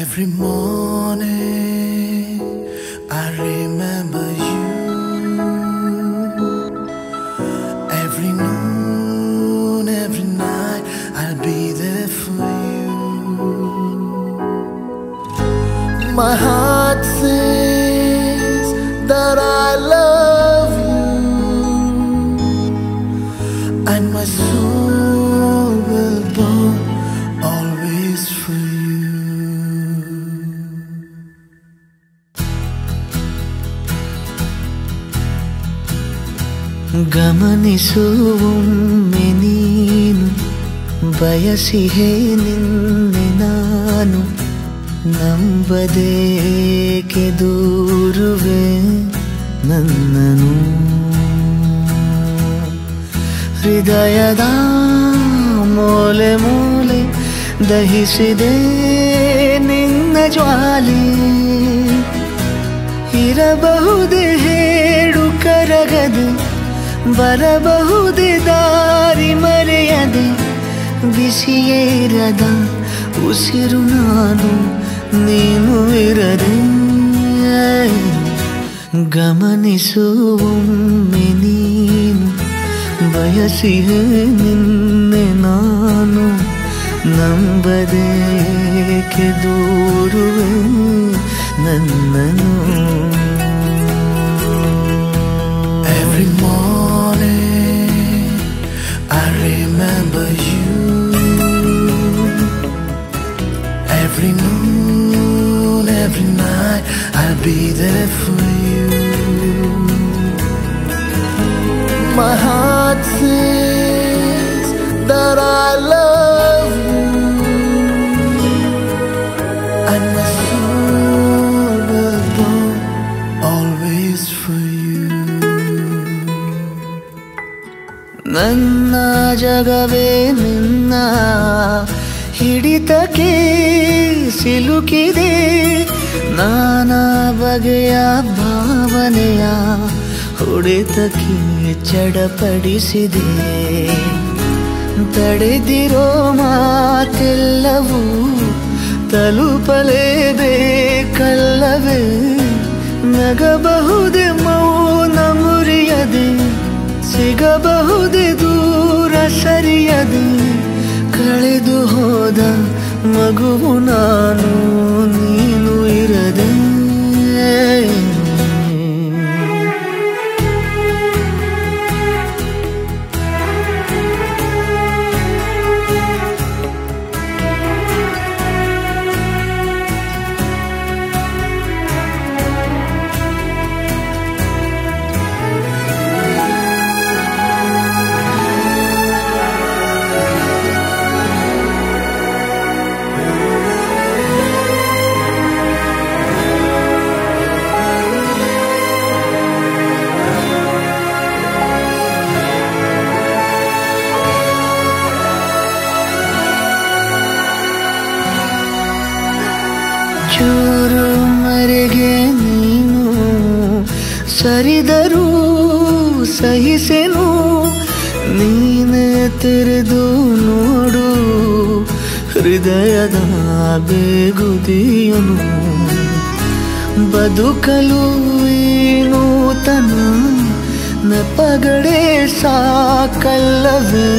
Every morning I remember you. Every noon, every night I'll be there for you. My heart says that I love you, and my soul will burn always for you. ಗಮನಿಸುವೊಮ್ಮೆ ನೀನು ಬಯಸಿಹೆ ನಿನ್ನೆ ನಾನು ನಂಬದೇಕೆ ದೂರುವೆ ನನ್ನನು ಹೃದಯದ ಮೂಲೆ ಮೂಲೆ ದಹಿಸಿದೆ ನಿನ್ನ ಜ್ವಾಲೆ ಇರಬಹುದೇ ಹೇಳು ಕರಗದೆ ಬರಬಹುದೇ ದಾರಿ ಮರೆಯದೆ ಬಿಸಿಯೇರದ ಉಸಿರು ನಾನು ನೀನು ಇರದೆ ಗಮನಿಸುವೊಮ್ಮೆ ನೀನು ಬಯಸಿಹೆ ನಿನ್ನೆ ನಾನು ನಂಬದೇಕೆ ದೂರುವೆ ನನ್ನನು. Every morning I remember you. Every noon, every night I'll be there for you. My heart says that I love you, and my soul will burn always for you. ನನ್ನ ಜಗವೇ ನಿನ್ನ ಹಿಡಿತಕ್ಕೆ ಸಿಲುಕಿದೆ ನಾನಾ ಬಗೆಯ ಭಾವನೆಯ ಹೊಡೆತಕ್ಕೆ ಚಡಪಡಿಸಿದೆ ತಡೆದಿರೋ ಮಾತೆಲ್ಲವೂ ತಲುಪಲೇಬೇಕಲ್ಲವೇ ನಗಬಹುದೇ ಮೌನ ಮುರಿಯದೆ ಸಿಗಬಹುದೇ ದೂರ ಸರಿಯದೆ ಕಳೆದು ಹೋದ ಮಗುವು ನಾನು ನೀನು ಇರದೆ ಚೂರು ಮರೆಗೆ ನೀನು ಸರಿದರೂ ಸಹಿಸೆನು ನೀನೇ ತೆರೆದು ನೋಡು ಹೃದಯದ ಬೇಗುದಿಯನು ಬದುಕಲು ಈ ನೂತನ ನೆಪಗಳೇ ಸಾಕಲ್ಲವೇ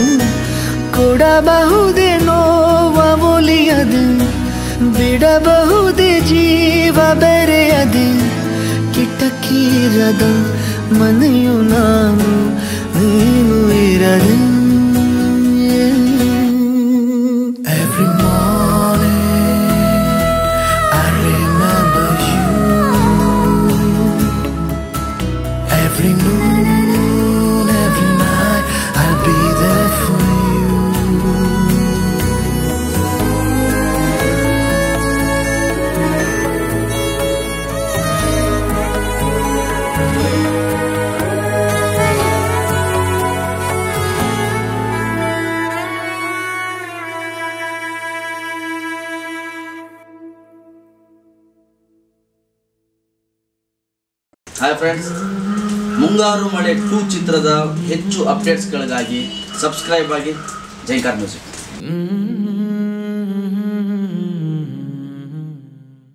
ಕೊಡಬಹುದೇ ನೋವ ಒಲಿಯದೆ ಬಿಡಬಹುದೇ ಜೀವ ಬೆರೆಯದೆ ಕಿಟಕಿರದ ಮನೆಯು ನಾನು ನೀನು ಇರದೆ. Every morning I remember you. Every noon, every night I'll be there for you. Hi friends, ಮುಂಗಾರು ಮಳೆ 2 ಚಿತ್ರದ ಹೆಚ್ಚು ಅಪ್ಡೇಟ್ಸ್ಗಳಿಗಾಗಿ ಸಬ್ಸ್ಕ್ರೈಬ್ ಆಗಿ ಜೈಕಾರ್ ಮ್ಯೂಸಿಕ್.